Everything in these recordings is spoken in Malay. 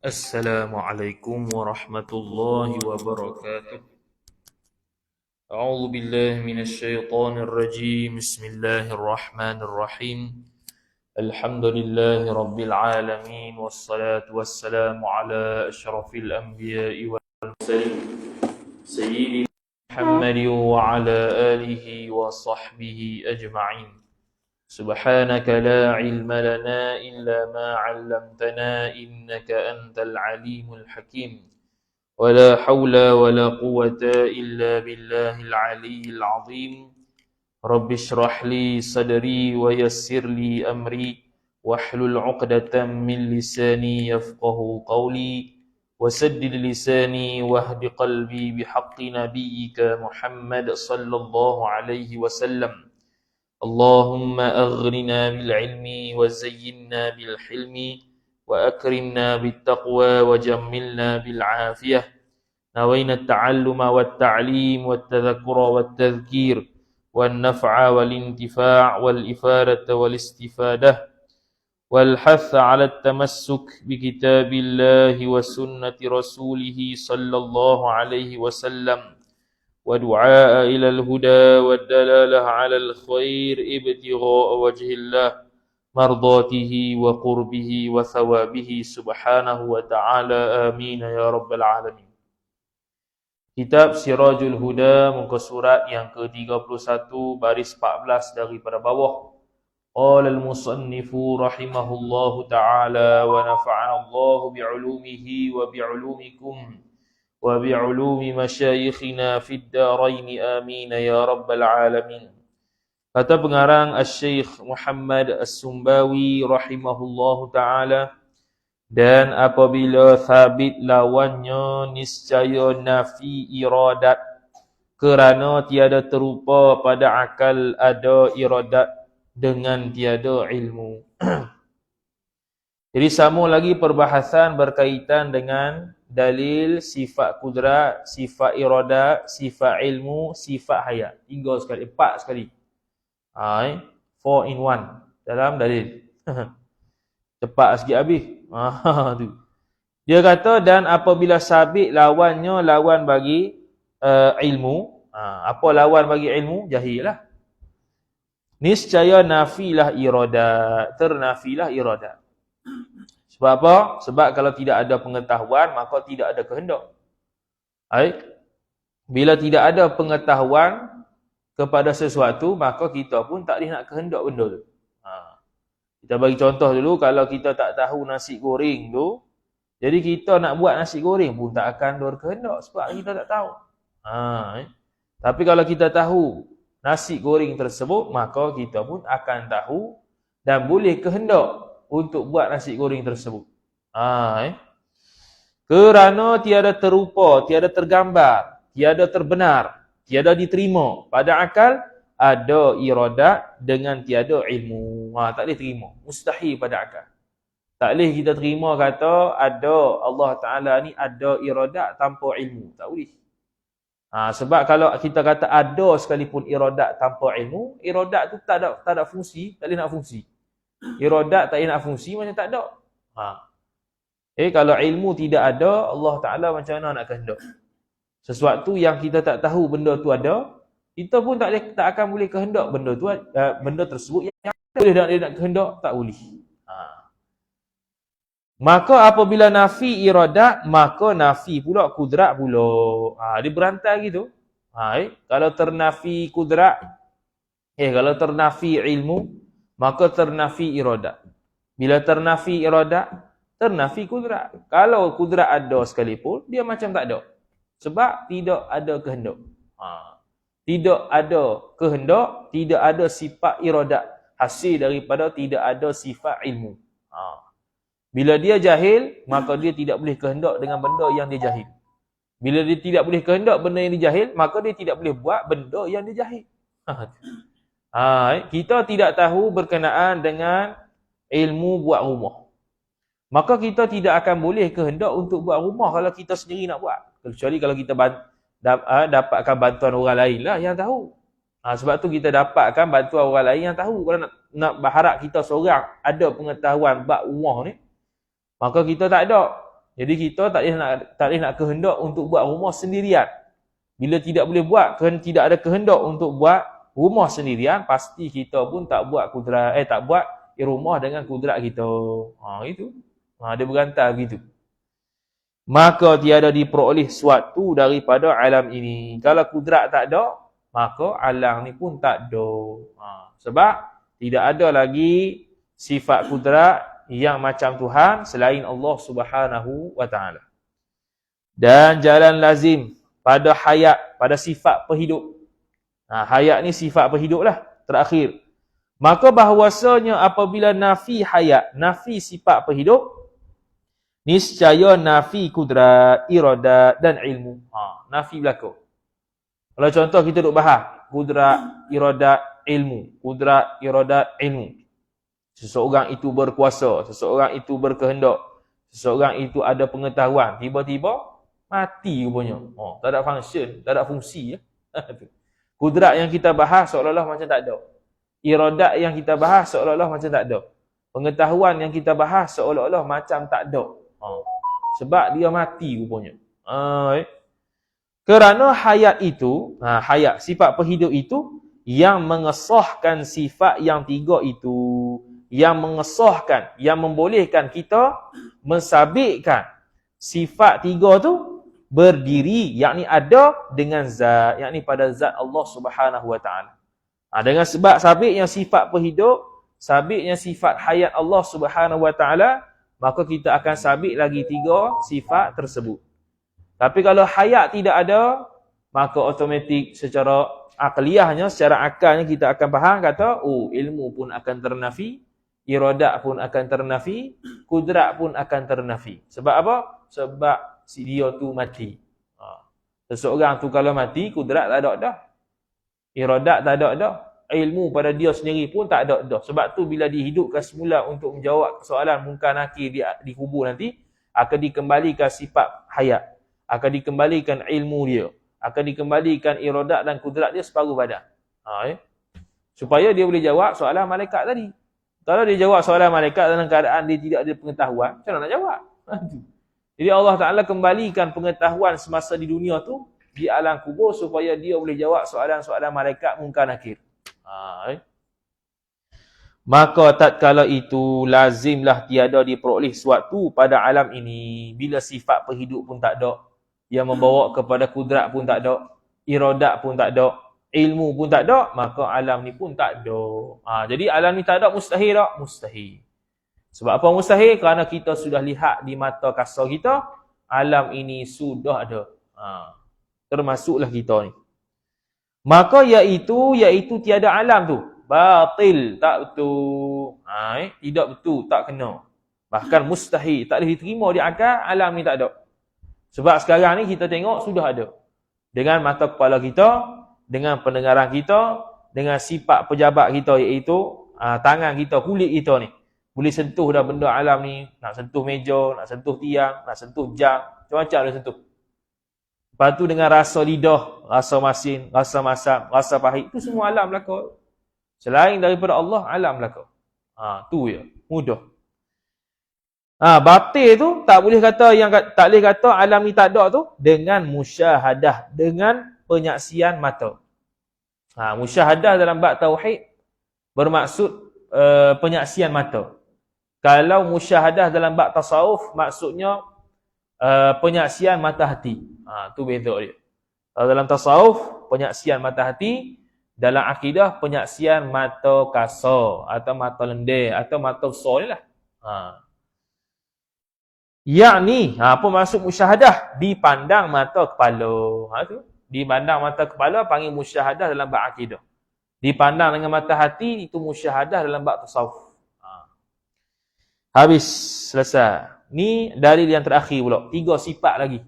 Assalamualaikum warahmatullahi wabarakatuh. A'udzu billahi minasy syaithanir rajim. Bismillahirrahmanirrahim. Alhamdulillahi rabbil alamin wassalatu wassalamu ala asyrafil anbiya'i wal mursalin sayyidina Muhammadin wa ala alihi wa sahbihi ajma'in. سبحانك لا علم لنا إلا ما علمتنا إنك أنت العليم الحكيم ولا حول ولا قوة إلا بالله العلي العظيم رب اشرح لي صدري ويسر لي أمري واحلل عقدة من لساني يفقه قولي وسدد لساني واهد قلبي بحق نبيك محمد صلى الله عليه وسلم اللهم أغننا بالعلم وزينا بالحلم وأكرمنا بالتقوى وجملنا بالعافية نوينا التعلم والتعليم والتذكر والتذكير والنفع والانتفاع والإفادة والاستفادة والحث على التمسك بكتاب الله وسنة رسوله صلى الله عليه وسلم ودعاء إلى الهدى والدلالة على الخير ابتغاء وجه الله مرضاته وقربه وثوابه سبحانه وتعالى آمين يا رب العالمين. Kitab Sirajul Huda, muka surat yang ke-31 baris 14 daripada bawah. Qala al-musannifu rahimahullahu ta'ala wa nafa'ana Allahu bi'ulumihi wa bi'ulumikum wa bi'ulumi masyayikhina fid darain amin ya rabbal alamin. Kata pengarang Asy-Syaikh Muhammad As-Sumbawi rahimahullahu taala, dan apabila sabit lawannya niscaya nafi iradat, kerana tiada terupa pada akal ada iradat dengan tiada ilmu. Jadi sama lagi perbahasan berkaitan dengan dalil sifat kudrat, sifat iradat, sifat ilmu, sifat hayat. 3 sekali, 4 sekali. 4 in 1 dalam dalil. Cepat sikit habis. Tu. Dia kata, dan apabila sabit lawannya lawan bagi ilmu. Apa lawan bagi ilmu? Jahil lah. Niscaya nafilah iradat. Ternafilah iradat. Sebab apa? Sebab kalau tidak ada pengetahuan, maka tidak ada kehendak. Bila tidak ada pengetahuan kepada sesuatu, maka kita pun tak boleh nak kehendak benda tu. Kita bagi contoh dulu, kalau kita tak tahu nasi goreng tu, jadi kita nak buat nasi goreng pun tak akan berkehendak sebab kita tak tahu. Tapi kalau kita tahu nasi goreng tersebut, maka kita pun akan tahu dan boleh kehendak untuk buat nasi goreng tersebut. Kerana tiada terupa, tiada tergambar, tiada terbenar, tiada diterima pada akal ada iradat dengan tiada ilmu. Tak boleh terima. Mustahil pada akal. Tak boleh kita terima kata ada Allah Ta'ala ni ada iradat tanpa ilmu. Tak boleh. Sebab kalau kita kata ada sekalipun iradat tanpa ilmu, iradat tu tak ada fungsi, tak boleh nak fungsi. Iradat tak boleh nak fungsi macam tak ada. Kalau ilmu tidak ada, Allah Ta'ala macam mana nak kehendak? Sesuatu yang kita tak tahu benda tu ada, kita pun tak akan boleh kehendak benda tu, benda tersebut yang boleh nak kehendak, tak boleh. Maka apabila nafi iradat, maka nafi pula kudrat pula. Dia berantai gitu. Kalau ternafi kudrat, kalau ternafi ilmu, maka ternafi iradat. Bila ternafi iradat, ternafi kudrat. Kalau kudrat ada sekalipun, dia macam tak ada. Sebab tidak ada kehendak. Tidak ada kehendak, tidak ada sifat iradat. Hasil daripada tidak ada sifat ilmu. Bila dia jahil, maka dia tidak boleh kehendak dengan benda yang dia jahil. Bila dia tidak boleh kehendak benda yang dia jahil, maka dia tidak boleh buat benda yang dia jahil. Kita tidak tahu berkenaan dengan ilmu buat rumah. Maka kita tidak akan boleh kehendak untuk buat rumah kalau kita sendiri nak buat. Kecuali kalau kita dapatkan bantuan orang lain lah yang tahu. Sebab tu kita dapatkan bantuan orang lain yang tahu. Kalau nak berharap kita seorang ada pengetahuan bab rumah ni, maka kita tak ada. Jadi kita tak boleh nak kehendak untuk buat rumah sendirian. Bila tidak boleh buat, tidak ada kehendak untuk buat rumah sendirian, pasti kita pun tak buat rumah dengan kudrat kita. Itu. Dia berantar begitu. Maka tiada diperoleh suatu daripada alam ini. Kalau kudrat tak ada, maka alam ni pun tak ada. Sebab tidak ada lagi sifat kudrat yang macam Tuhan selain Allah Subhanahu wa taala. Dan jalan lazim pada hayat, pada sifat perhidup. Hayat ni sifat perhidup lah, terakhir. Maka bahawasanya apabila nafi hayat, nafi sifat perhidup, niscaya nafi kudrat, iradat dan ilmu. Nafi berlaku. Kalau contoh kita duk bahas kudrat, iradat, ilmu. Kudrat, iradat, ilmu. Seseorang itu berkuasa, seseorang itu berkehendak, seseorang itu ada pengetahuan, tiba-tiba mati rupanya. Tak ada function, tak ada fungsi. Kudrat yang kita bahas seolah-olah macam tak ada. Iradat yang kita bahas seolah-olah macam tak ada. Pengetahuan yang kita bahas seolah-olah macam tak ada. Sebab dia mati rupanya. Kerana hayat itu, hayat, sifat perhidup itu, yang mengesahkan sifat yang tiga itu. Yang mengesahkan, yang membolehkan kita mensabitkan sifat tiga tu berdiri, yakni ada dengan zat, yakni pada zat Allah Subhanahu wa taala. Dengan sebab sabitnya sifat perhidup, sabitnya sifat hayat Allah Subhanahu wa taala, maka kita akan sabit lagi tiga sifat tersebut. Tapi kalau hayat tidak ada, maka automatik secara akliyahnya, secara akalnya kita akan faham kata, ilmu pun akan ternafi, iradat pun akan ternafi, kudrat pun akan ternafi. Sebab apa? Sebab si dia tu mati. Seseorang tu kalau mati, kudrat tak ada dah. Iradat tak ada dah. Ilmu pada dia sendiri pun tak ada dah. Sebab tu bila dihidupkan semula untuk menjawab soalan mungkar nakir di kubur nanti, akan dikembalikan sifat hayat. Akan dikembalikan ilmu dia. Akan dikembalikan iradat dan kudrat dia separuh badan. Supaya dia boleh jawab soalan malaikat tadi. Kalau dia jawab soalan malaikat dalam keadaan dia tidak ada pengetahuan, macam mana nak jawab? Jadi Allah Ta'ala kembalikan pengetahuan semasa di dunia tu di alam kubur supaya dia boleh jawab soalan-soalan malaikat mungkar nakir. Maka tatkala itu lazimlah tiada diperoleh suatu pada alam ini bila sifat perhidup pun tak ada, yang membawa kepada kudrat pun tak ada, iradat pun tak ada, ilmu pun tak ada, maka alam ni pun tak ada. Jadi alam ni tak ada, mustahil tak? Mustahil. Sebab apa mustahil? Kerana kita sudah lihat di mata kasar kita, alam ini sudah ada. Termasuklah kita ni. Maka iaitu tiada alam tu. Batil, tak betul. Tidak betul, tak kena. Bahkan mustahil, tak boleh diterima di akal, alam ni tak ada. Sebab sekarang ni kita tengok sudah ada. Dengan mata kepala kita, dengan pendengaran kita, dengan sifat pejabat kita iaitu tangan kita, kulit kita ni. Boleh sentuh dah benda alam ni, nak sentuh meja, nak sentuh tiang, nak sentuh jam, macam-macam boleh sentuh. Lepas tu dengan rasa lidah, rasa masin, rasa masam, rasa pahit, itu semua alam belaka. Selain daripada Allah, alam belaka. Tu ya, mudah. Batil tu tak boleh kata alam ni tak ada tu dengan musyahadah, dengan penyaksian mata. Musyahadah dalam bab tauhid bermaksud penyaksian mata. Kalau musyahadah dalam bab tasawuf maksudnya penyaksian mata hati. Tu beza dia. Kalau dalam tasawuf penyaksian mata hati, dalam akidah penyaksian mata kasar atau mata lendir atau mata besar ni lah. Yakni apa maksud musyahadah? Dipandang mata kepala. Tu. Dipandang mata kepala panggil musyahadah dalam bab akidah. Dipandang dengan mata hati itu musyahadah dalam bab tasawuf. Habis, selesai. Ni dalil yang terakhir pula. 3 sifat lagi.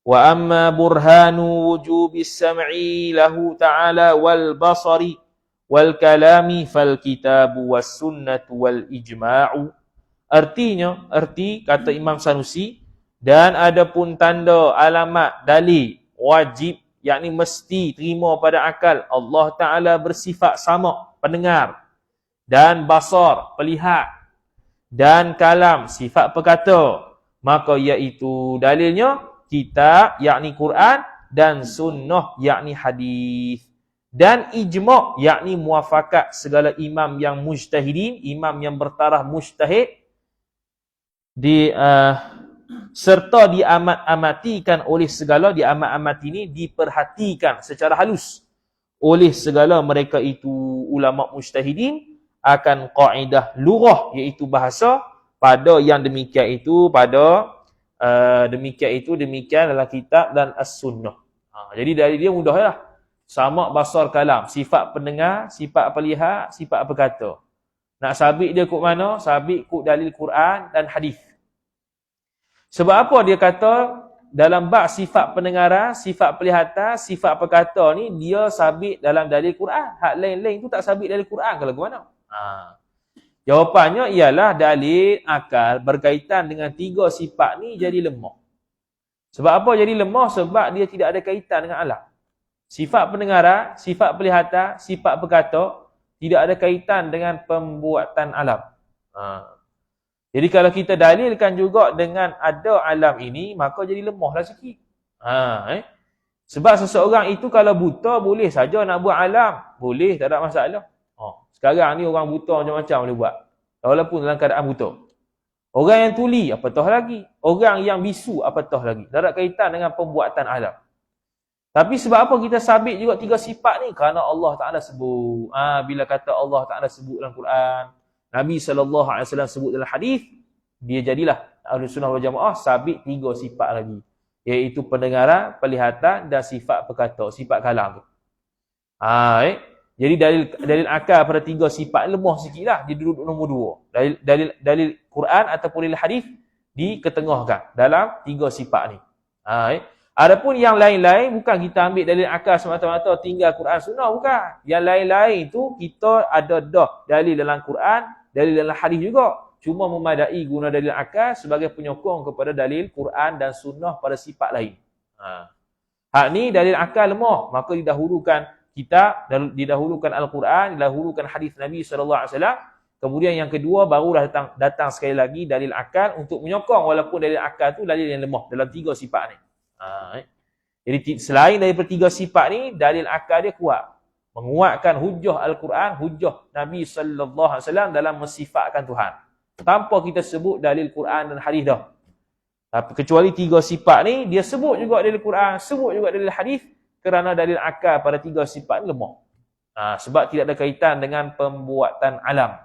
Wa amma burhanu wujubis sam'i lahu ta'ala wal basari wal kalami fal kitabu was sunnatu wal ijma'u. Artinya, kata Imam Sanusi, dan ada pun tanda, alamat, dalil, wajib, yakni mesti terima pada akal Allah Ta'ala bersifat sama, pendengar, dan basar, pelihat, dan kalam, sifat perkata, Maka iaitu dalilnya kitab yakni Quran dan sunnah yakni hadis. Dan ijma' yakni muafakat segala imam yang mujtahidin, imam yang bertaraf mujtahid serta diamat-amatikan oleh segala, diamat-amati ini diperhatikan secara halus oleh segala mereka itu ulama mujtahidin akan kaedah lughah iaitu bahasa pada yang demikian itu demikian dalam kitab dan as-sunnah. Jadi dari dia mudahlah. Sama basar kalam, sifat pendengar, sifat pelihat, sifat berkata. Nak sabit dia kut mana? Sabit kut dalil Quran dan hadis. Sebab apa dia kata dalam bab sifat pendengaran, sifat pelihatan, sifat perkata ni dia sabit dalam dalil Quran. Hak lain-lain tu tak sabit dalil Quran kalau mana? Jawapannya ialah dalil akal berkaitan dengan tiga sifat ni jadi lemah. Sebab apa jadi lemah? Sebab dia tidak ada kaitan dengan alam. Sifat pendengaran, sifat pelihatan, sifat perkata tidak ada kaitan dengan pembuatan alam. Jadi kalau kita dalilkan juga dengan ada alam ini, maka jadi lemahlah sikit. Sebab seseorang itu kalau buta boleh saja nak buat alam. Boleh, tak ada masalah. Sekarang ni orang buta macam-macam boleh buat. Walaupun dalam keadaan buta. Orang yang tuli, apatah lagi. Orang yang bisu, apatah lagi. Tak ada kaitan dengan pembuatan alam. Tapi sebab apa kita sabit juga tiga sifat ni? Kerana Allah Ta'ala sebut. Bila kata Allah Ta'ala sebut dalam Quran, Nabi SAW sebut dalam hadis, dia jadilah Ahlus Sunnah wal Jamaah sabit tiga sifat lagi. Iaitu pendengaran, pelihatan dan sifat perkata, sifat kalam tu. Jadi dalil akal pada tiga sifat lemah sikitlah. Dia duduk nombor dua. Dalil Quran ataupun dalil hadis diketengahkan dalam tiga sifat ni. Adapun yang lain-lain bukan kita ambil dalil akal semata-mata tinggal Quran sunnah, bukan. Yang lain-lain itu kita ada dah dalil dalam Quran, dalil dalam hadis juga. Cuma memadai guna dalil akal sebagai penyokong kepada dalil Quran dan sunnah pada sifat lain. Hak ni dalil akal lemah, maka didahulukan kitab, didahulukan Al-Quran, didahulukan hadis Nabi SAW. Kemudian yang kedua barulah datang sekali lagi dalil akal untuk menyokong walaupun dalil akal tu dalil yang lemah dalam tiga sifat ni. Jadi selain daripada tiga sifat ni, dalil akal dia kuat. Menguatkan hujah Al-Quran, hujah Nabi SAW dalam mensifatkan Tuhan. Tanpa kita sebut dalil Quran dan hadis dah. Tapi kecuali tiga sifat ni, dia sebut juga dalil Quran, sebut juga dalil hadis kerana dalil akal pada tiga sifat ni lemah. Sebab tidak ada kaitan dengan pembuatan alam.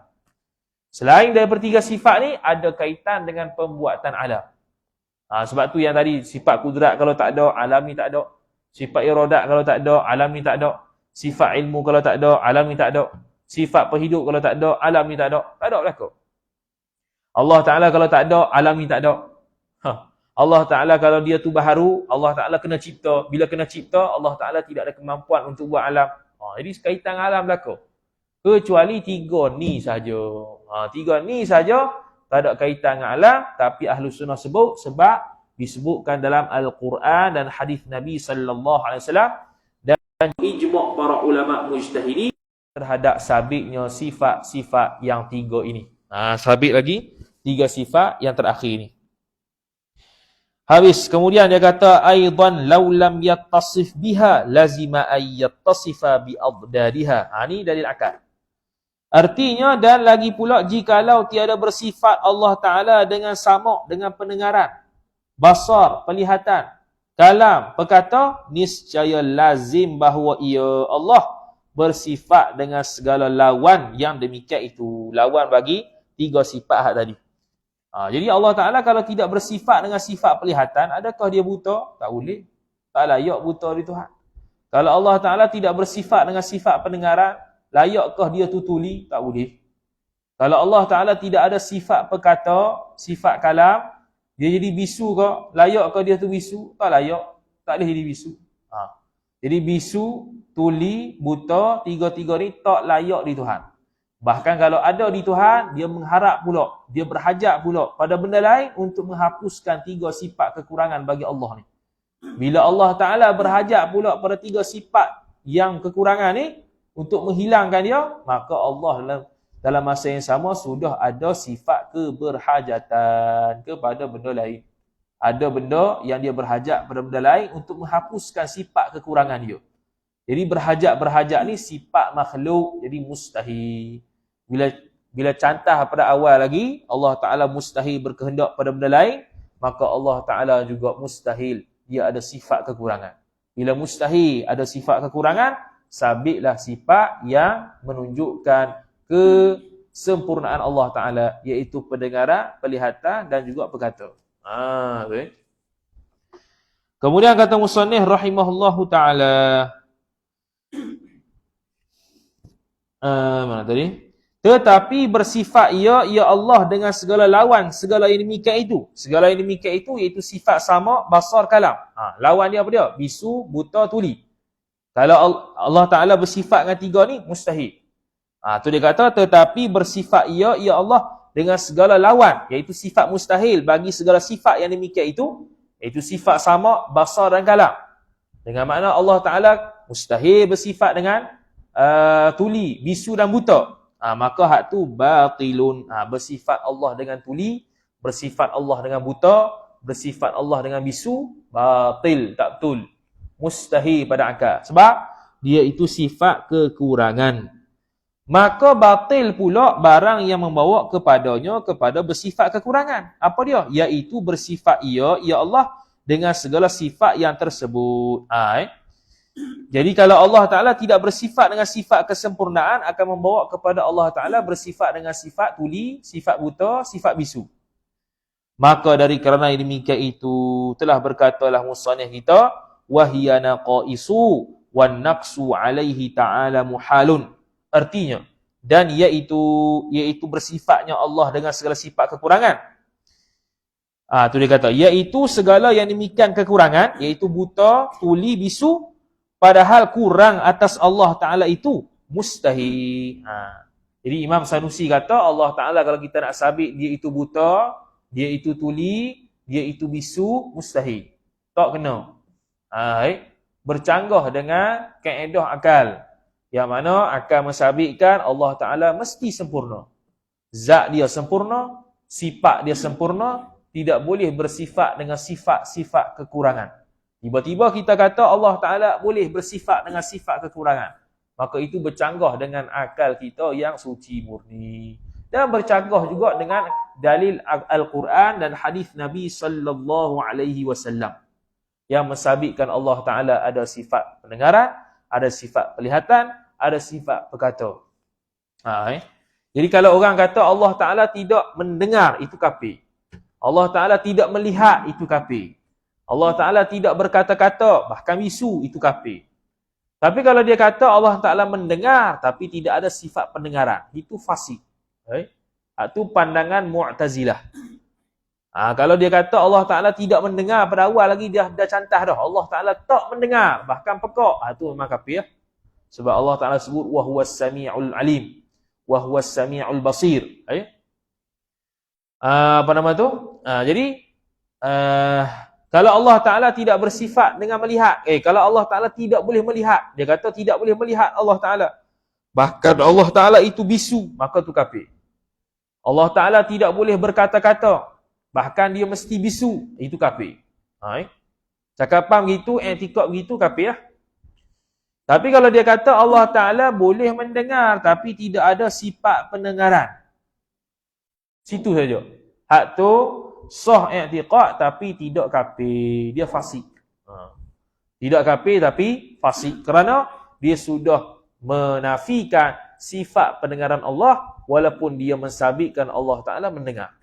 Selain daripada tiga sifat ni, ada kaitan dengan pembuatan alam. Sebab tu yang tadi, sifat kudrat kalau tak ada, alam ni tak ada. Sifat iradat kalau tak ada, alam ni tak ada. Sifat ilmu kalau tak ada, alam ni tak ada. Sifat perhidup kalau tak ada, alam ni tak ada. Tak ada berlaku. Allah Ta'ala kalau tak ada, alam ni tak ada. Allah Ta'ala kalau dia tu baharu, Allah Ta'ala kena cipta. Bila kena cipta, Allah Ta'ala tidak ada kemampuan untuk buat alam. Jadi kaitan alam berlaku. Kecuali tiga ni saja. Tiga ni saja tak ada kaitan dengan alam, tapi Ahlus Sunnah sebut sebab disebutkan dalam Al-Quran dan hadis Nabi SAW dan ijma' para ulama mujtahidin terhadap sabitnya sifat-sifat yang tiga ini. Sabit lagi tiga sifat yang terakhir ini. Habis, kemudian dia kata aidan law lam yattasif biha lazima ay yattasifa bi adadiha. Ni dalil akal. Artinya dan lagi pula jikalau tiada bersifat Allah Ta'ala dengan sama dengan pendengaran, basar, pelihatan, kalam, perkata, niscaya lazim bahawa ia Allah bersifat dengan segala lawan yang demikian itu. Lawan bagi tiga sifat hak tadi. Jadi Allah Ta'ala kalau tidak bersifat dengan sifat pelihatan, adakah dia buta? Tak boleh. Tak layak buta di Tuhan. Kalau Allah Ta'ala tidak bersifat dengan sifat pendengaran, layakkah dia tu tuli? Tak boleh. Kalau Allah Ta'ala tidak ada sifat perkata, sifat kalam, dia jadi bisu ke? Layakkah dia tu bisu? Tak layak. Tak boleh jadi bisu. Jadi bisu, tuli, buta, tiga-tiga ni tak layak di Tuhan. Bahkan kalau ada di Tuhan, dia mengharap pula, dia berhajat pula pada benda lain untuk menghapuskan tiga sifat kekurangan bagi Allah ni. Bila Allah Ta'ala berhajat pula pada tiga sifat yang kekurangan ni, untuk menghilangkan dia, maka Allah dalam masa yang sama sudah ada sifat keberhajatan kepada benda lain. Ada benda yang dia berhajat pada benda lain untuk menghapuskan sifat kekurangan dia. Jadi berhajat ni sifat makhluk, jadi mustahil. Bila cantah pada awal lagi, Allah Ta'ala mustahil berkehendak pada benda lain, maka Allah Ta'ala juga mustahil dia ada sifat kekurangan. Bila mustahil ada sifat kekurangan, sabitlah sifat yang menunjukkan kesempurnaan Allah Ta'ala, iaitu pendengaran, penglihatan dan juga perkata. Okay. Kemudian kata musannif rahimahullahu ta'ala, mana tadi? Tetapi bersifat ya Allah dengan segala lawan, segala yang demikian itu. Segala yang demikian itu iaitu sifat sama, basar, kalam. Lawan dia apa dia? Bisu, buta, tuli. Kalau Allah Ta'ala bersifat dengan tiga ni, mustahil. Tu dia kata, tetapi bersifat ya Allah dengan segala lawan, iaitu sifat mustahil bagi segala sifat yang demikian itu, iaitu sifat sama, basar dan kalam. Dengan makna Allah Ta'ala mustahil bersifat dengan tuli, bisu dan buta. Maka hak tu batilun. Bersifat Allah dengan tuli, bersifat Allah dengan buta, bersifat Allah dengan bisu, batil, tak betul. Mustahil pada akal. Sebab dia itu sifat kekurangan. Maka batil pula barang yang membawa kepadanya kepada bersifat kekurangan. Apa dia? Iaitu bersifat ya Allah dengan segala sifat yang tersebut. Jadi kalau Allah Ta'ala tidak bersifat dengan sifat kesempurnaan, akan membawa kepada Allah Ta'ala bersifat dengan sifat tuli, sifat buta, sifat bisu. Maka dari kerana demikian itu, telah berkatalah musannif kita, وَهِيَ نَقَائِسُ وَالنَّقْسُ عَلَيْهِ تَعَالَى مُحَالٌ. Artinya, dan iaitu bersifatnya Allah dengan segala sifat kekurangan. Tu dia kata, iaitu segala yang demikian kekurangan, iaitu buta, tuli, bisu, padahal kurang atas Allah Ta'ala itu mustahil. Jadi Imam Sanusi kata Allah Ta'ala kalau kita nak sabit dia itu buta, dia itu tuli, dia itu bisu, mustahil. Tak kena. Bercanggah dengan kaedah akal. Yang mana akan mensabitkan Allah Ta'ala mesti sempurna. Zat dia sempurna, sifat dia sempurna, tidak boleh bersifat dengan sifat-sifat kekurangan. Tiba-tiba kita kata Allah Ta'ala boleh bersifat dengan sifat kekurangan. Maka itu bercanggah dengan akal kita yang suci murni. Dan bercanggah juga dengan dalil Al-Quran dan hadis Nabi sallallahu alaihi wasallam yang mensabitkan Allah Ta'ala ada sifat pendengaran, ada sifat penglihatan, ada sifat perkata. Jadi kalau orang kata Allah Ta'ala tidak mendengar, itu kafir. Allah Ta'ala tidak melihat, itu kafir. Allah Ta'ala tidak berkata-kata, bahkan bisu, itu kafir. Tapi kalau dia kata Allah Ta'ala mendengar, tapi tidak ada sifat pendengaran, itu fasik. Itu pandangan Mu'tazilah. Kalau dia kata Allah Ta'ala tidak mendengar, pada awal lagi dia dah cantah dah. Allah Ta'ala tak mendengar, bahkan pekak. Itu memang kafir. Sebab Allah Ta'ala sebut, وَهُوَ السَّمِيعُ الْعَلِيمُ وَهُوَ السَّمِيعُ الْبَصِيرُ. Apa nama tu? Jadi, kalau Allah Ta'ala tidak bersifat dengan melihat, kalau Allah Ta'ala tidak boleh melihat, dia kata tidak boleh melihat Allah Ta'ala. Bahkan Allah Ta'ala itu bisu, maka itu kafir. Allah Ta'ala tidak boleh berkata-kata, bahkan dia mesti bisu, itu kafir. Cakapan begitu, i'tikad begitu, kafir. Tapi kalau dia kata Allah Ta'ala boleh mendengar, tapi tidak ada sifat pendengaran, situ saja. Hak tu sah i'tiqad tapi tidak kafir, dia fasik. Tidak kafir tapi fasik kerana dia sudah menafikan sifat pendengaran Allah walaupun dia mensabitkan Allah Ta'ala mendengar.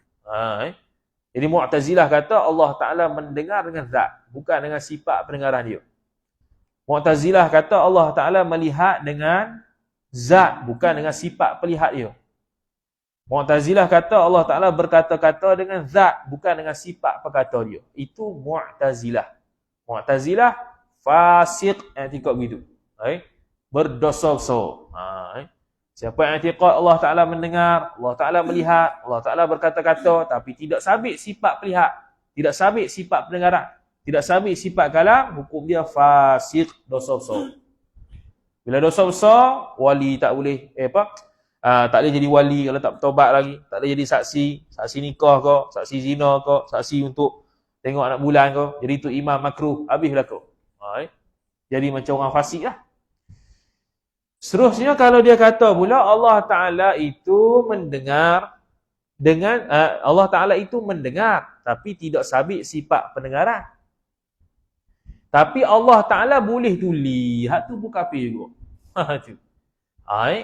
Jadi Mu'tazilah kata Allah Ta'ala mendengar dengan zat, bukan dengan sifat pendengaran dia. Mu'tazilah kata Allah Ta'ala melihat dengan zat, bukan dengan sifat pelihat dia. Mu'tazilah kata Allah Ta'ala berkata-kata dengan zat, bukan dengan sifat perkata dia. Itu Mu'tazilah. Mu'tazilah fasik i'tikad begitu. Berdosa besar. Siapa yang i'tikad Allah Ta'ala mendengar, Allah Ta'ala melihat, Allah Ta'ala berkata-kata tapi tidak sabit sifat pelihat, tidak sabit sifat pendengaran, tidak sabit sifat kalam, hukum dia fasik, dosa besar. Bila dosa besar, wali tak boleh Tak boleh jadi wali kalau tak bertaubat lagi. Tak boleh jadi saksi nikah kau, saksi zina kau, saksi untuk tengok anak bulan kau. Jadi tu imam makruh, habislah kau. Jadi macam orang fasik lah. Seterusnya kalau dia kata pula Allah Ta'ala itu mendengar dengan Allah Ta'ala itu mendengar tapi tidak sabit sifat pendengaran. Tapi Allah Ta'ala boleh tuli. Hak tu bukan kafir juga.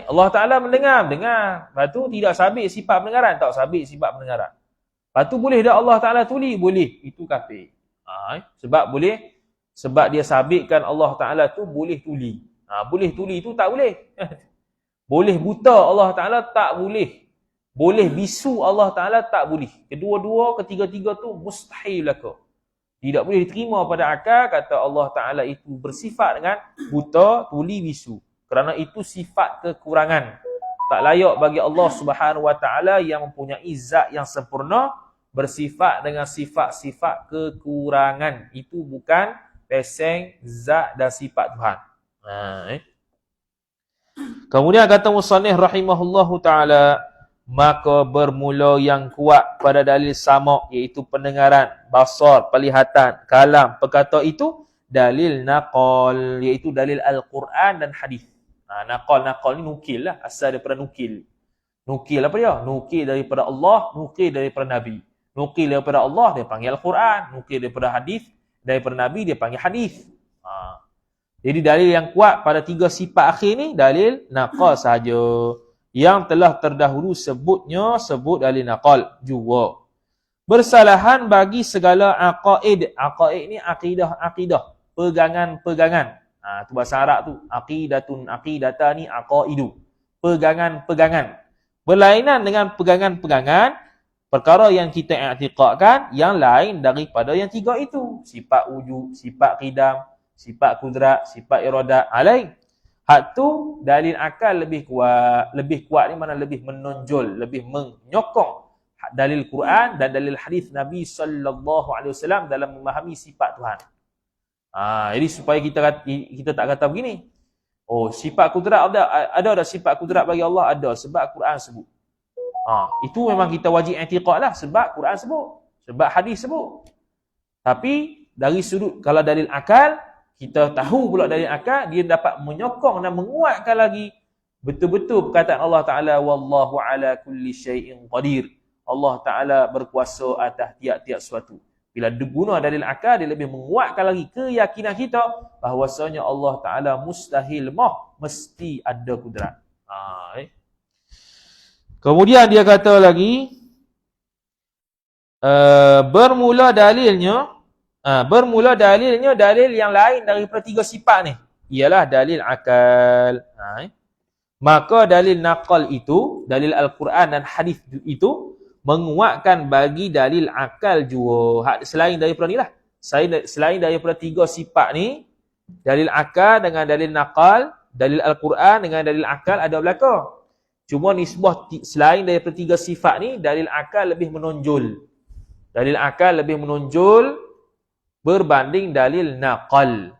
Allah Ta'ala mendengar. Lepas tu tidak sabit sifat pendengaran. Tak sabit sifat pendengaran. Lepas tu boleh dah Allah Ta'ala tuli? Boleh. Itu kafir. Sebab boleh. Sebab dia sabitkan Allah Ta'ala tu boleh tuli. Boleh tuli tu tak boleh. Boleh buta Allah Ta'ala tak boleh. Boleh bisu Allah Ta'ala tak boleh. Kedua-dua, ketiga-tiga tu mustahil lah kau. Tidak boleh diterima pada akal kata Allah Ta'ala itu bersifat dengan buta, tuli, bisu. Kerana itu sifat kekurangan. Tak layak bagi Allah Subhanahu Wa Ta'ala yang mempunyai zat yang sempurna bersifat dengan sifat-sifat kekurangan. Itu bukan peseng zat dan sifat Tuhan. Kemudian kata musannif rahimahullahu ta'ala, maka bermula yang kuat pada dalil sama' iaitu pendengaran, basar, pelihatan, kalam, perkata itu dalil naqal iaitu dalil Al-Quran dan hadis. Naqal ni nukil lah, asal daripada nukil. Nukil apa dia? Nukil daripada Allah, nukil daripada Nabi. Nukil daripada Allah dia panggil Al-Quran, nukil daripada hadis, daripada Nabi dia panggil hadis. Jadi dalil yang kuat pada tiga sifat akhir ni dalil naqal sahaja. Yang telah terdahulu sebut dalil naqal juga. Bersalahan bagi segala aqaid. Aqaid ni akidah, pegangan-pegangan. Tu bahasa Arab tu, aqidatani aqaidu. Pegangan-pegangan. Berlainan dengan pegangan-pegangan perkara yang kita i'tiqadkan yang lain daripada yang tiga itu. Sifat wujud, sifat qidam, sifat kudrat, sifat iradat, lain. Hak tu dalil akal lebih kuat. Lebih kuat ni mana lebih menonjol, lebih menyokong dalil Quran dan dalil hadis Nabi sallallahu alaihi wasallam dalam memahami sifat Tuhan. Jadi supaya kita tak kata begini. Oh, sifat kudrat ada sifat kudrat bagi Allah? Ada, sebab Quran sebut. Itu memang kita wajib i'tiqad lah sebab Quran sebut, sebab hadis sebut. Tapi dari sudut kalau dalil akal, kita tahu pula dalil akal, dia dapat menyokong dan menguatkan lagi betul-betul perkataan Allah Ta'ala, wallahu ala kulli syai'in qadir. Allah Ta'ala berkuasa atas tiap-tiap sesuatu. Bila diguna dalil akal, dia lebih menguatkan lagi keyakinan kita bahawasanya Allah Ta'ala mustahil mesti ada kudrat. Kemudian dia kata lagi, bermula dalilnya dalil yang lain daripada tiga sifat ni ialah dalil akal. Maka dalil naqal itu, dalil Al-Quran dan hadis itu menguatkan bagi dalil akal juga. Selain daripada ni lah, selain daripada tiga sifat ni, dalil akal dengan dalil naqal, dalil Al-Quran dengan dalil akal ada belaka. Cuma nisbah selain daripada tiga sifat ni, dalil akal lebih menonjol. Dalil akal lebih menonjol berbanding dalil naqal.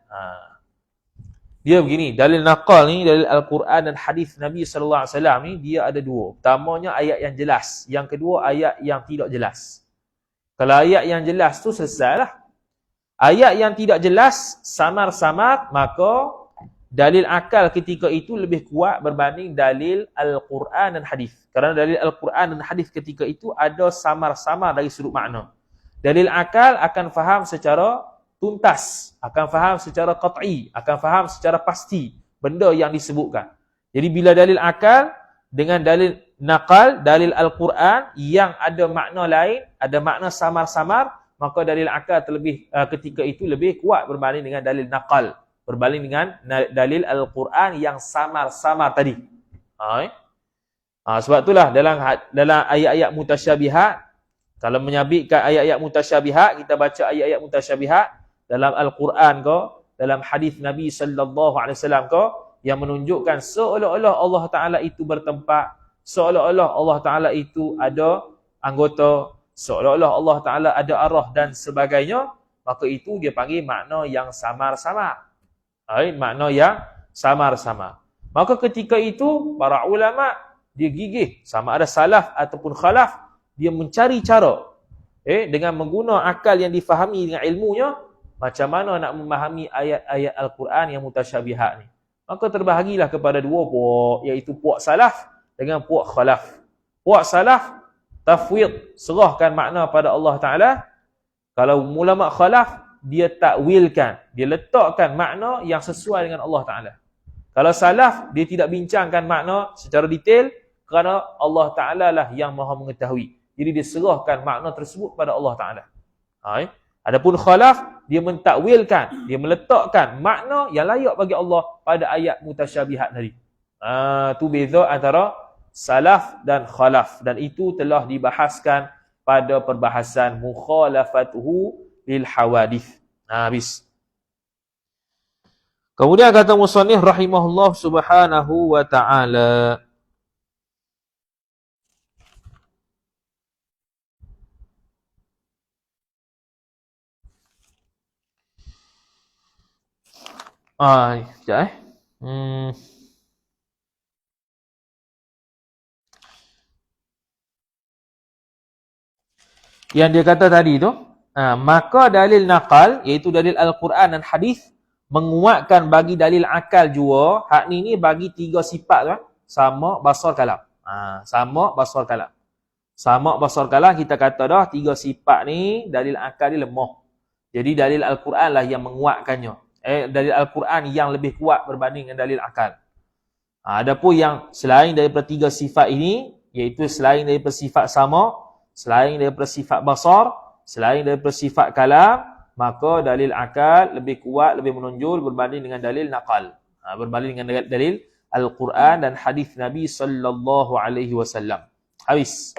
Dia begini, dalil naqal ni, dalil Al-Quran dan hadis Nabi sallallahu alaihi wasallam ni dia ada dua. Pertamanya ayat yang jelas, yang kedua ayat yang tidak jelas. Kalau ayat yang jelas tu selesailah. Ayat yang tidak jelas samar-samar, maka dalil akal ketika itu lebih kuat berbanding dalil Al-Quran dan hadis. Kerana dalil Al-Quran dan hadis ketika itu ada samar-samar dari sudut makna. Dalil akal akan faham secara tuntas, akan faham secara qat'i, akan faham secara pasti benda yang disebutkan. Jadi bila dalil akal dengan dalil naqal, dalil Al-Quran yang ada makna lain, ada makna samar-samar, maka dalil akal terlebih ketika itu lebih kuat berbanding dengan dalil naqal, berbanding dengan dalil Al-Quran yang samar-samar tadi. Sebab itulah dalam ayat-ayat mutasyabihat, kalau menyabitkan ayat-ayat mutasyabihat, kita baca ayat-ayat mutasyabihat dalam Al-Quran ke, dalam hadis Nabi sallallahu alaihi wasallam ke, yang menunjukkan seolah-olah Allah Ta'ala itu bertempat, seolah-olah Allah Ta'ala itu ada anggota, seolah-olah Allah Ta'ala ada arah dan sebagainya, maka itu dia panggil makna yang samar-samar. Makna yang samar-samar. Maka ketika itu, para ulama dia gigih. Sama ada salaf ataupun khalaf, dia mencari cara dengan menggunakan akal yang difahami dengan ilmunya, macam mana nak memahami ayat-ayat Al-Quran yang mutasyabihat ni. Maka terbahagilah kepada dua puak, iaitu puak salaf dengan puak khalaf. Puak salaf tafwid, serahkan makna pada Allah Ta'ala. Kalau ulama khalaf, dia takwilkan, dia letakkan makna yang sesuai dengan Allah Ta'ala. Kalau salaf, dia tidak bincangkan makna secara detail, kerana Allah Ta'ala lah yang maha mengetahui. Jadi dia serahkan makna tersebut pada Allah Ta'ala. Adapun khalaf, dia mentakwilkan, dia meletakkan makna yang layak bagi Allah pada ayat mutasyabihat tadi. Tu beza antara salaf dan khalaf. Dan itu telah dibahaskan pada perbahasan mukhalafatuhu lil hawadith. Habis. Kemudian kata musannif rahimahullah subhanahu wa ta'ala. Sekejap Yang dia kata tadi tu, maka dalil naqal, iaitu dalil Al-Quran dan hadis, menguatkan bagi dalil akal jua. Hak ni bagi tiga sifat tu, sama, basar, kalam. Sama, basar, kalam. Sama, basar, kalam, kita kata dah, tiga sifat ni, dalil akal ni lemah. Jadi dalil Al-Quran lah yang menguatkannya. Dalil Al-Quran yang lebih kuat berbanding dengan dalil akal. Adapun yang selain daripada tiga sifat ini, iaitu selain daripada sifat sama, selain daripada sifat basar, selain daripada sifat kalam, maka dalil akal lebih kuat, lebih menonjol berbanding dengan dalil naqal. Berbanding dengan dalil Al-Quran dan hadis Nabi sallallahu alaihi wasallam. Habis.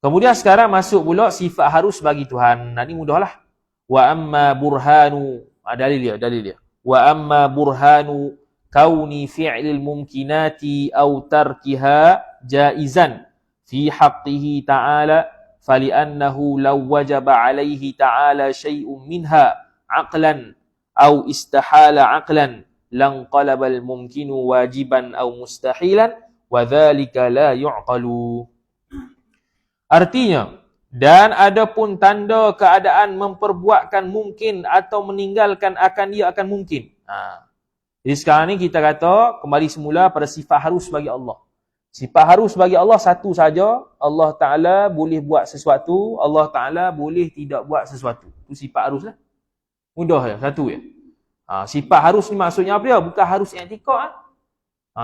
Kemudian sekarang masuk pula sifat harus bagi Tuhan. Ini mudahlah. Wa amma burhanu, dalil dia. Wa amma burhanu kauni fi'lil mumkinati aw tarkiha jaizan fi haqqihi ta'ala fali'annahu law wajaba 'alaihi ta'ala syai'un minha 'aqlan aw istahala 'aqlan lanqalaba al-mumkinu wajiban aw mustahilan wa dhalika la yu'qalu. Artinya, dan adapun tanda keadaan memperbuatkan mungkin atau meninggalkan akan dia akan mungkin. Jadi sekarang ni kita kata kembali semula pada sifat harus bagi Allah. Sifat harus bagi Allah satu saja. Allah Ta'ala boleh buat sesuatu, Allah Ta'ala boleh tidak buat sesuatu. Itu sifat harus lah. Mudah ya, satu ya. Sifat harus ni maksudnya apa dia? Bukan harus i'tiqad.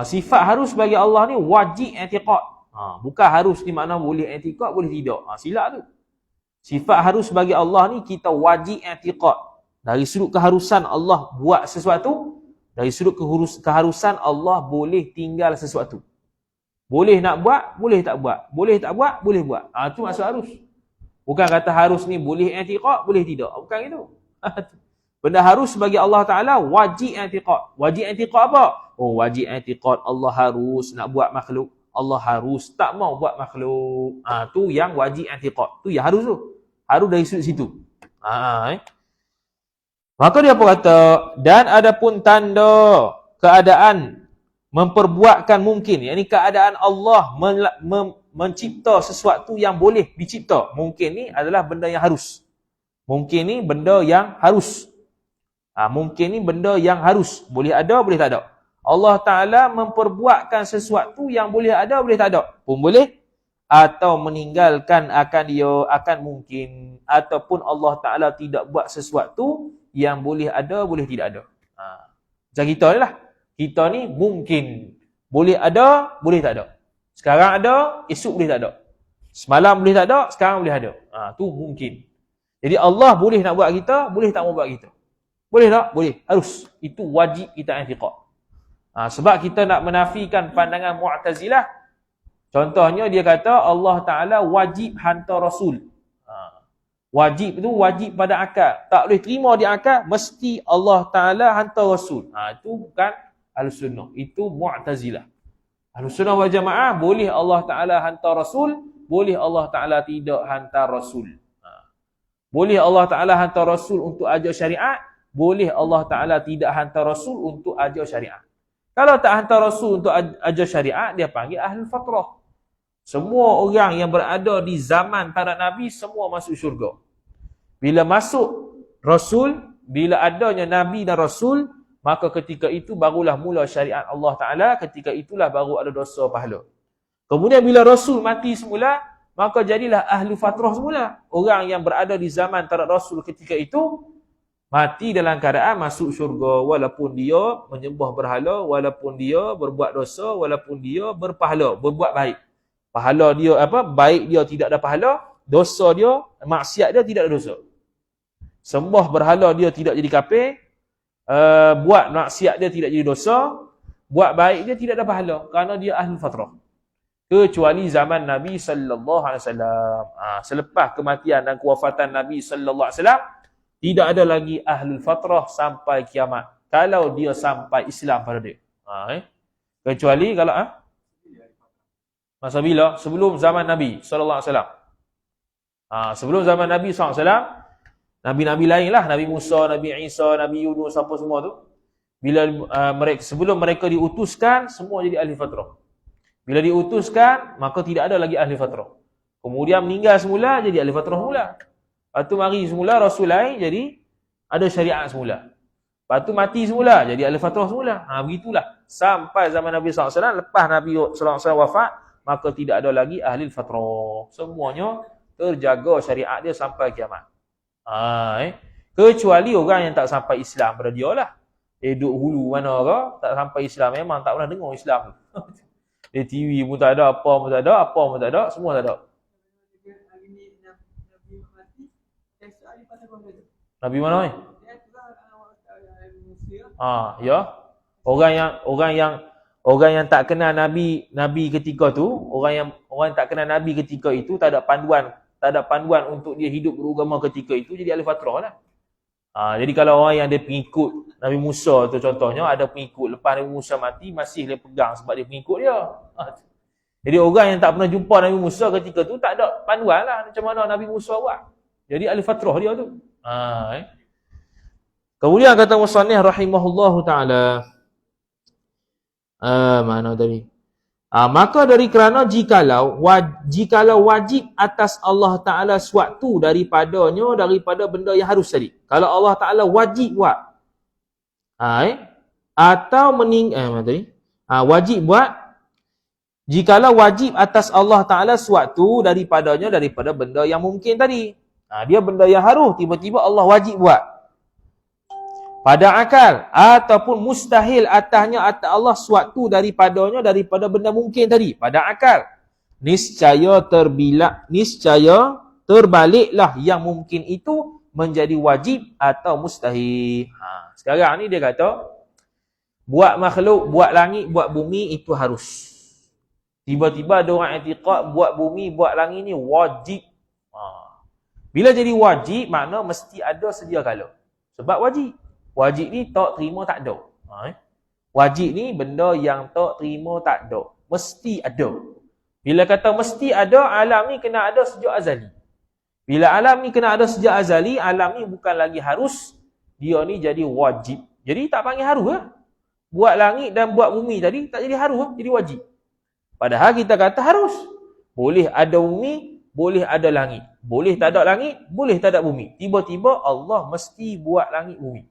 Sifat harus bagi Allah ni wajib i'tiqad. Bukan harus ni makna boleh i'tiqad, boleh tidak. Silap tu. Sifat harus bagi Allah ni kita wajib i'tiqad. Dari sudut keharusan Allah buat sesuatu, dari sudut keharusan Allah boleh tinggal sesuatu. Boleh nak buat, boleh tak buat. Boleh tak buat, boleh buat. Itu maksud harus. Bukan kata harus ni boleh i'tiqad, boleh tidak. Bukan itu. Benda harus bagi Allah Ta'ala wajib i'tiqad. Wajib i'tiqad apa? Wajib i'tiqad Allah harus nak buat makhluk. Allah harus tak mau buat makhluk. Tu yang wajib i'tiqad. Tu yang harus tu. Harus dari sudut situ. Maka dia apa kata? Dan adapun tanda keadaan memperbuatkan mungkin, yakni keadaan Allah mencipta sesuatu yang boleh dicipta. Mungkin ni adalah benda yang harus. Mungkin ni benda yang harus. Mungkin ni benda yang harus. Boleh ada, boleh tak ada. Allah Ta'ala memperbuatkan sesuatu yang boleh ada, boleh tak ada. Pun boleh. Atau meninggalkan akan dia, akan mungkin. Ataupun Allah Ta'ala tidak buat sesuatu yang boleh ada, boleh tidak ada. Macam kita ni lah. Kita ni mungkin boleh ada, boleh tak ada. Sekarang ada, esok boleh tak ada. Semalam boleh tak ada, sekarang boleh ada. Tu mungkin. Jadi Allah boleh nak buat kita, boleh tak mau buat kita. Boleh tak? Boleh. Harus. Itu wajib kita i'tiqad. Sebab kita nak menafikan pandangan Mu'tazilah. Contohnya dia kata Allah Ta'ala wajib hantar Rasul. Wajib tu wajib pada akal. Tak boleh terima di akal, mesti Allah Ta'ala hantar Rasul. Itu bukan Ahlussunnah. Itu Mu'tazilah. Ahlussunnah wal Jamaah boleh Allah Ta'ala hantar Rasul, boleh Allah Ta'ala tidak hantar Rasul. Boleh Allah Ta'ala hantar Rasul untuk ajar syariat, boleh Allah Ta'ala tidak hantar Rasul untuk ajar syariat. Kalau tak hantar Rasul untuk ajar syariat, dia panggil Ahlul Fatrah. Semua orang yang berada di zaman para Nabi, semua masuk syurga. Bila masuk Rasul, bila adanya Nabi dan Rasul, maka ketika itu barulah mula syariat Allah Ta'ala, ketika itulah baru ada dosa pahala. Kemudian bila Rasul mati semula, maka jadilah Ahlu Fatrah semula. Orang yang berada di zaman antara Rasul ketika itu, mati dalam keadaan masuk syurga, walaupun dia menyembah berhala, walaupun dia berbuat dosa, walaupun dia berpahala, berbuat baik. Pahala dia baik dia tidak ada pahala, dosa dia, maksiat dia tidak ada dosa. Sembah berhala dia tidak jadi kafir, buat maksiat dia tidak jadi dosa, buat baik dia tidak ada pahala kerana dia Ahlul Fatrah. Kecuali zaman Nabi sallallahu alaihi wasallam. Selepas kematian dan kewafatan Nabi sallallahu alaihi wasallam, tidak ada lagi Ahlul Fatrah sampai kiamat. Kalau dia sampai Islam pada dia. Kecuali kalau masa bila? Sebelum zaman Nabi sallallahu alaihi wasallam. Sebelum zaman Nabi sallallahu alaihi wasallam, nabi-nabi lain lah, Nabi Musa, Nabi Isa, Nabi Yunus, apa semua tu. Bila sebelum mereka diutuskan, semua jadi ahli fatrah. Bila diutuskan, maka tidak ada lagi ahli fatrah. Kemudian meninggal semula, jadi ahli fatrah semula. Lepas tu mari semula Rasul lain, jadi ada syariat semula. Lepas tu mati semula, jadi ahli fatrah semula. Begitulah. Sampai zaman Nabi SAW, lepas Nabi SAW wafat, maka tidak ada lagi ahli fatrah. Semuanya terjaga syariat dia sampai kiamat. Kecuali orang yang tak sampai Islam pada dia lah. Duduk hulu mana ke, tak sampai Islam, memang tak pernah dengar Islam. Di TV pun tak ada, apa pun tak ada, apa pun tak ada, semua tak ada. Nabi mana ni? Ya. Orang yang tak kenal Nabi ketika tu, orang yang tak kenal Nabi ketika itu, tak ada panduan untuk dia hidup beragama ketika itu, jadi ahli fatrah lah. Jadi kalau orang yang dia pengikut Nabi Musa tu contohnya, ada pengikut lepas Nabi Musa mati, masih dia pegang sebab dia pengikut dia. Jadi orang yang tak pernah jumpa Nabi Musa ketika tu, tak ada panduan lah macam mana Nabi Musa buat. Jadi ahli fatrah dia tu. Kemudian kata musannif rahimahullahu ta'ala, mana tadi? Maka dari kerana jikalau wajib atas Allah Ta'ala suatu daripada benda yang harus tadi. Kalau Allah Ta'ala wajib buat. Atau wajib buat. Jikalau wajib atas Allah Ta'ala suatu daripada benda yang mungkin tadi. Dia benda yang harus, tiba-tiba Allah wajib buat. Pada akal ataupun mustahil atasnya atas Allah suatu daripada benda mungkin tadi, pada akal, niscaya terbaliklah yang mungkin itu menjadi wajib atau mustahil. Sekarang ni dia kata buat makhluk, buat langit, buat bumi itu harus. Tiba-tiba ada orang i'tiqad buat bumi, buat langit ni wajib. Bila jadi wajib, makna mesti ada sedia kala. Sebab wajib. Wajib ni tak terima tak ada. Wajib ni benda yang tak terima tak ada. Mesti ada. Bila kata mesti ada, alam ni kena ada sejak azali. Bila alam ni kena ada sejak azali, alam ni bukan lagi harus. Dia ni jadi wajib. Jadi tak panggil harus lah. Buat langit dan buat bumi tadi tak jadi harus lah, jadi wajib. Padahal kita kata harus. Boleh ada bumi, boleh ada langit. Boleh tak ada langit, boleh tak ada bumi. Tiba-tiba Allah mesti buat langit bumi.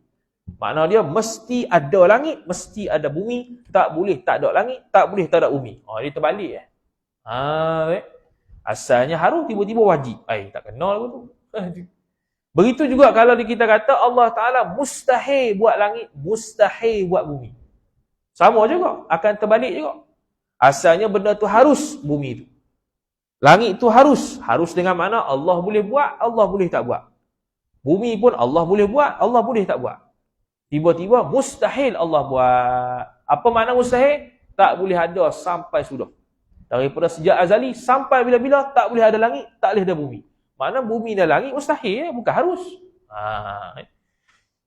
Makna dia mesti ada langit, mesti ada bumi, tak boleh tak ada langit, tak boleh tak ada bumi. Dia terbalik Asalnya harus, tiba-tiba wajib. Tak kenal pun tu. Begitu juga kalau kita kata Allah Ta'ala mustahil buat langit, mustahil buat bumi. Sama juga, akan terbalik juga. Asalnya benda tu harus, bumi tu. Langit tu harus. Harus dengan makna Allah boleh buat, Allah boleh tak buat. Bumi pun Allah boleh buat, Allah boleh tak buat. Tiba-tiba mustahil Allah buat. Apa makna mustahil? Tak boleh ada sampai sudah. Daripada sejak azali sampai bila-bila tak boleh ada langit, tak boleh ada bumi. Makna bumi dan langit mustahil, bukan harus.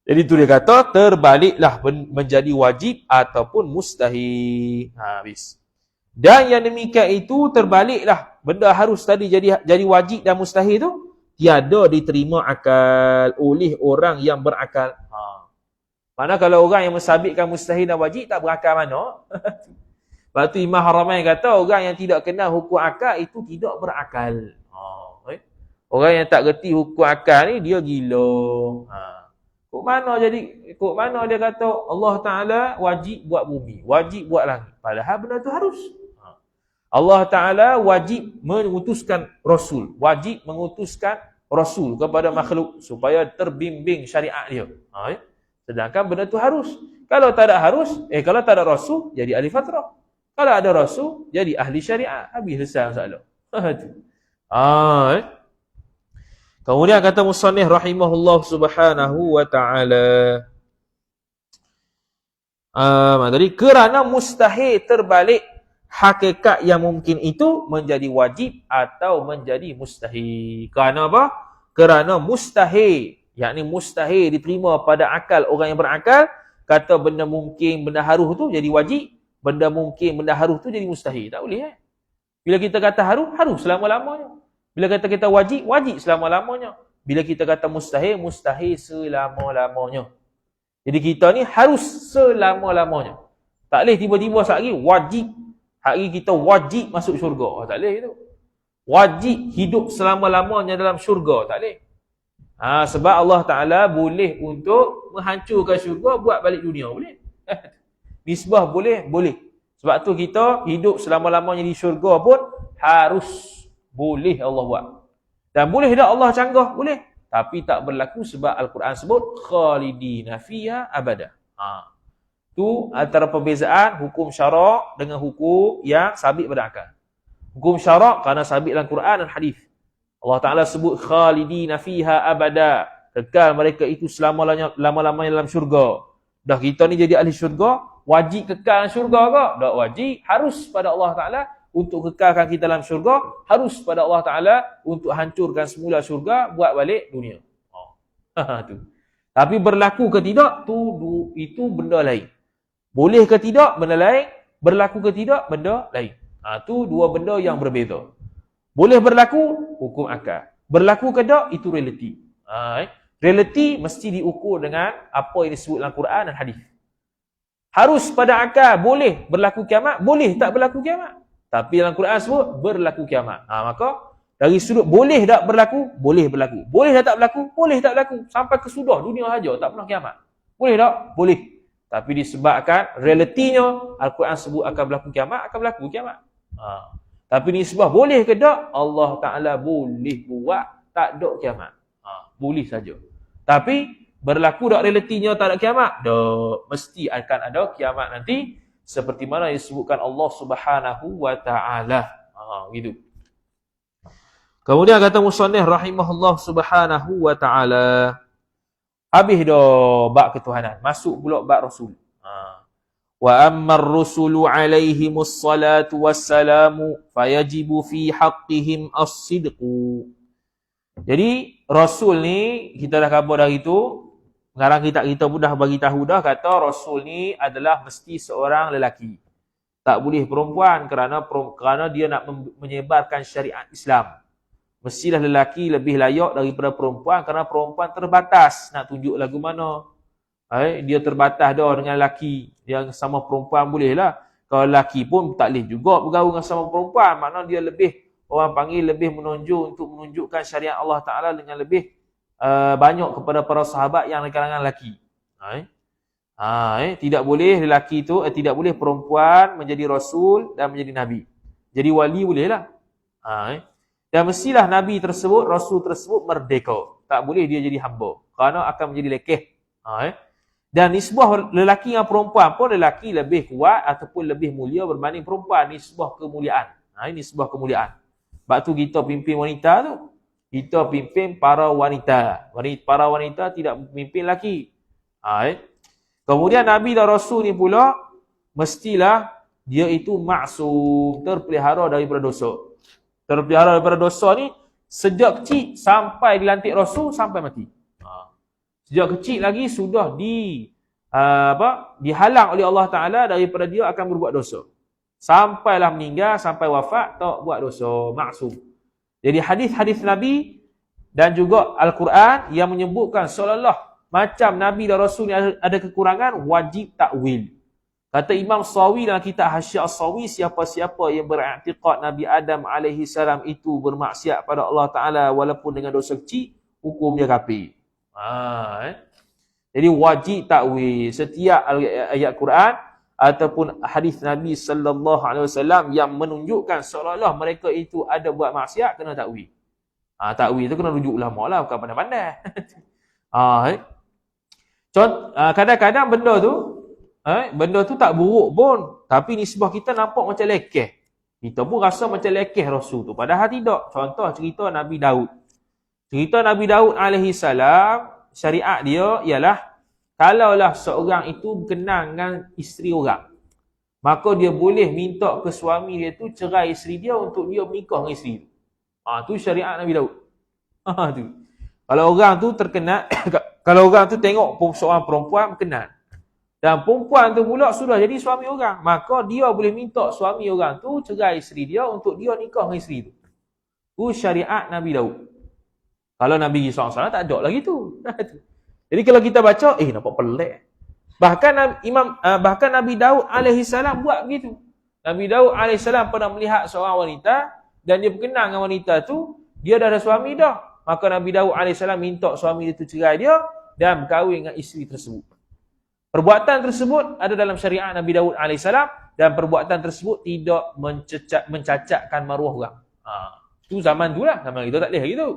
Jadi tu dia kata terbaliklah menjadi wajib ataupun mustahil. Habis. Dan yang demikian itu terbaliklah benda harus tadi jadi wajib dan mustahil tu tiada diterima akal oleh orang yang berakal. Mana kalau orang yang mensabitkan mustahil dan wajib tak berakal mana? Lepas tu Imam Haramain kata orang yang tidak kenal hukum akal itu tidak berakal. Orang yang tak reti hukum akal ni dia gila. Kok mana dia kata Allah Ta'ala wajib buat bumi, wajib buat langit. Padahal benda tu harus. Allah Ta'ala wajib mengutuskan Rasul, wajib mengutuskan Rasul kepada makhluk supaya terbimbing syariat dia. Sedangkan benda tu harus. Kalau tak ada Rasul, jadi ahli fatrah. Kalau ada Rasul, jadi ahli syariat. Habis selesai masalah. Kemudian kata musannif rahimahullah subhanahu wa ta'ala. Tadi kerana mustahil terbalik hakikat yang mungkin itu menjadi wajib atau menjadi mustahil. Kerana apa? Kerana mustahil, yakni mustahil diterima pada akal orang yang berakal, kata benda mungkin, benda haruh tu jadi wajib, benda mungkin, benda haruh tu jadi mustahil. Tak boleh. Bila kita kata haruh, haruh selama-lamanya. Bila kata kita wajib, wajib selama-lamanya. Bila kita kata mustahil, mustahil selama-lamanya. Jadi kita ni harus selama-lamanya. Tak boleh tiba-tiba sehari wajib, hari kita wajib masuk syurga. Tak boleh itu. Wajib hidup selama-lamanya dalam syurga. Tak boleh. Sebab Allah Ta'ala boleh untuk menghancurkan syurga, buat balik dunia. Boleh. Nisbah boleh? Boleh. Sebab tu kita hidup selama-lamanya di syurga pun harus. Boleh Allah buat. Dan boleh tak Allah canggah? Boleh. Tapi tak berlaku sebab Al-Quran sebut khalidina fiha abada. Tu antara perbezaan hukum syarak dengan hukum yang sabit pada akal. Hukum syarak kerana sabit dalam Quran dan hadis. Allah Ta'ala sebut khalidina fiha abada. Kekal mereka itu selama-lamanya dalam syurga. Dah kita ni jadi ahli syurga, wajib kekal dalam syurga ke? Tak wajib. Harus pada Allah Ta'ala untuk kekalkan kita dalam syurga, harus pada Allah Ta'ala untuk hancurkan semula syurga, buat balik dunia. Tu. Tapi berlaku ke tidak, itu benda lain. Boleh ke tidak, benda lain. Berlaku ke tidak, benda lain. Tu dua benda yang berbeza. Boleh berlaku, hukum akal. Berlaku ke tak, itu realiti. Realiti mesti diukur dengan apa yang disebut dalam Quran dan hadis. Harus pada akal, boleh berlaku kiamat, boleh tak berlaku kiamat. Tapi dalam Quran sebut berlaku kiamat. Maka dari sudut boleh tak berlaku? Boleh berlaku. Boleh tak berlaku? Boleh tak berlaku. Sampai kesudah dunia saja tak pernah kiamat. Boleh tak? Boleh. Tapi disebabkan realitinya Al-Quran sebut akan berlaku kiamat, akan berlaku kiamat. Tapi nisbah boleh ke tak? Allah Ta'ala boleh buat tak ada kiamat. Boleh saja. Tapi berlaku tak realitinya tak ada kiamat? Tak. Mesti akan ada kiamat nanti. Seperti mana disebutkan Allah Subhanahu wa Ta'ala. Gitu. Kemudian kata musannif rahimahullah Subhanahu wa Ta'ala. Habis dah bab ketuhanan. Masuk pula bab Rasul. Wa ammar rusulu alaihimus salatu wassalamu fayajibu fi haqqihim as-sidqu. Jadi Rasul ni kita dah khabar dari itu. Sekarang kita pun dah bagi tahu dah, kata Rasul ni adalah mesti seorang lelaki. Tak boleh perempuan kerana dia nak menyebarkan syariat Islam. Mestilah lelaki lebih layak daripada perempuan kerana perempuan terbatas nak tunjuk lagu mana. Dia terbatas dah dengan lelaki. Yang sama perempuan boleh lah. Kalau lelaki pun tak boleh juga bergaul dengan sama perempuan. Maknanya dia lebih, orang panggil lebih menonjol untuk menunjukkan syariat Allah Ta'ala dengan lebih banyak kepada para sahabat yang dari kalangan lelaki. Tidak boleh lelaki tu, tidak boleh perempuan menjadi rasul dan menjadi nabi. Jadi wali bolehlah. Dan mestilah nabi tersebut, rasul tersebut merdeka. Tak boleh dia jadi hamba. Kerana akan menjadi lekeh. Dan nisbah lelaki dengan perempuan pun lelaki lebih kuat ataupun lebih mulia berbanding perempuan. Nisbah kemuliaan. Nisbah kemuliaan. Sebab tu kita pimpin wanita tu. Kita pimpin para wanita. Para wanita tidak pimpin lelaki. Kemudian Nabi dan Rasul ni pula, mestilah dia itu maksum, terpelihara daripada dosa. Terpelihara daripada dosa ni, sejak kecil sampai dilantik Rasul, sampai mati. Sejak kecil lagi sudah dihalang oleh Allah Ta'ala daripada dia akan berbuat dosa. Sampailah meninggal, sampai wafat, tak buat dosa, maksum. Jadi hadis-hadis Nabi dan juga Al-Quran yang menyebutkan seolah-olah macam Nabi dan Rasul ni ada kekurangan, wajib takwil. Kata Imam Sawi dalam kitab Hasyiah Sawi, siapa-siapa yang beriktikad Nabi Adam alaihi salam itu bermaksiat pada Allah Taala walaupun dengan dosa kecil, hukum dia kafir. Jadi wajib takwil setiap ayat Quran ataupun hadis Nabi sallallahu alaihi wasallam yang menunjukkan seolah-olah mereka itu ada buat maksiat, kena takwil. Takwil tu kena rujuk ulama lah, bukan pandai-pandai. Kadang-kadang benda tu tak buruk pun, tapi nisbah kita nampak macam lekeh. Kita pun rasa macam lekeh Rasul tu, padahal tidak. Contoh cerita Nabi Daud. Cerita Nabi Daud alaihi salam, syariat dia ialah kalaulah seorang itu berkenal dengan isteri orang, maka dia boleh minta ke suami dia tu cerai isteri dia untuk dia menikah dengan isteri tu. Tu syariat Nabi Daud. Tu. Kalau orang tu terkenal kalau orang tu tengok seorang perempuan berkenal dan perempuan tu pula sudah jadi suami orang, maka dia boleh minta suami orang tu cerai isteri dia untuk dia nikah dengan isteri tu. Tu syariat Nabi Daud. Kalau Nabi SAW tak ada lagi tu. Jadi kalau kita baca, nampak pelik. Bahkan Nabi Daud alaihi salam buat begitu. Nabi Daud alaihi salam pernah melihat seorang wanita dan dia berkenal dengan wanita tu, dia dah ada suami dah. Maka Nabi Daud alaihi salam minta suami dia tu cerai dia dan berkahwin dengan isteri tersebut. Perbuatan tersebut ada dalam syariat Nabi Daud alaihi salam dan perbuatan tersebut tidak mencacatkan maruah orang. Itu zaman tu lah, zaman kita tak boleh gitu.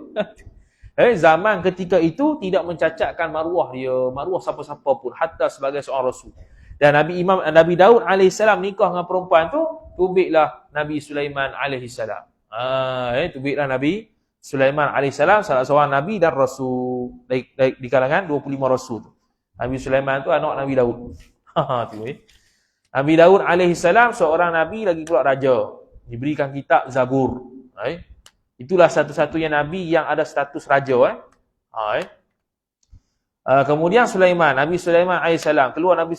Zaman ketika itu tidak mencacatkan maruah dia, maruah siapa-siapa pun, hatta sebagai seorang rasul. Dan Nabi Daud alaihi salam nikah dengan perempuan tu, tubiklah Nabi Sulaiman alaihi salam. Tubiklah Nabi Sulaiman alaihi salam, salah seorang nabi dan rasul di kalangan 25 rasul tu. Nabi Sulaiman tu anak Nabi Daud. Nabi Daud alaihi salam seorang nabi lagi pula raja, diberikan kitab Zabur. Itulah satu-satunya nabi yang ada status raja. Kemudian Nabi Sulaiman AS, keluar Nabi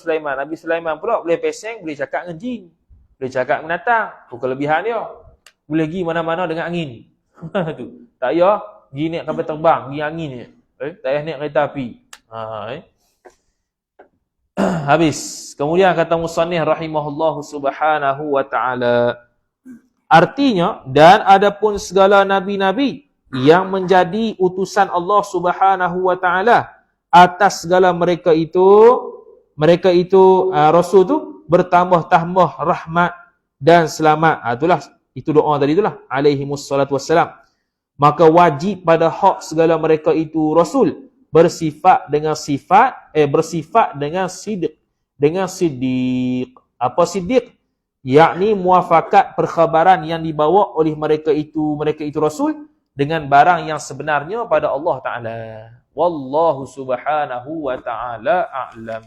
Sulaiman pula boleh peseng, boleh cakap dengan jin, boleh cakap menatang. Itu kelebihan dia. Boleh pergi mana-mana dengan angin. Tu. Tak payah pergi naik kapal terbang, pergi angin je. Tak payah naik kereta api. Habis. Kemudian kata musannif rahimahullahu subhanahu wa ta'ala, artinya, dan adapun segala nabi-nabi yang menjadi utusan Allah Subhanahu wa taala atas segala mereka itu rasul tu bertambah-tambah rahmat dan selamat. Itu doa tadi itulah, alaihimus salatu wassalam. Maka wajib pada hak segala mereka itu rasul bersifat dengan siddiq. Apa siddiq? Yakni muafakat perkhabaran yang dibawa oleh mereka itu rasul dengan barang yang sebenarnya pada Allah Ta'ala. Wallahu subhanahu wa ta'ala a'lam.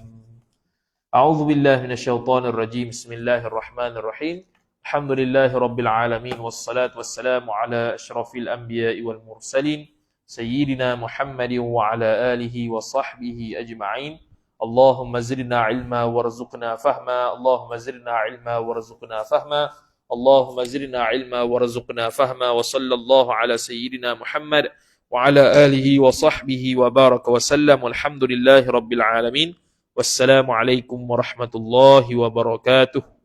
A'udzu billahi minasyaitonir rajim. Bismillahirrahmanirrahim. Alhamdulillahi rabbil alamin wassalatu wassalamu ala asyrafil anbiya'i wal mursalin sayyidina Muhammadin wa ala alihi wa sahbihi ajma'in. Allahumma zidna ilma warzuqna fahma. Allahumma zidna ilma warzuqna fahma. Allahumma zidna ilma warzuqna fahma. Wa sallallahu ala sayyidina Muhammad wa ala alihi wa sahbihi wa baraka wa sallam. Walhamdulillahi rabbil alamin. Wassalamu alaikum warahmatullahi wabarakatuh.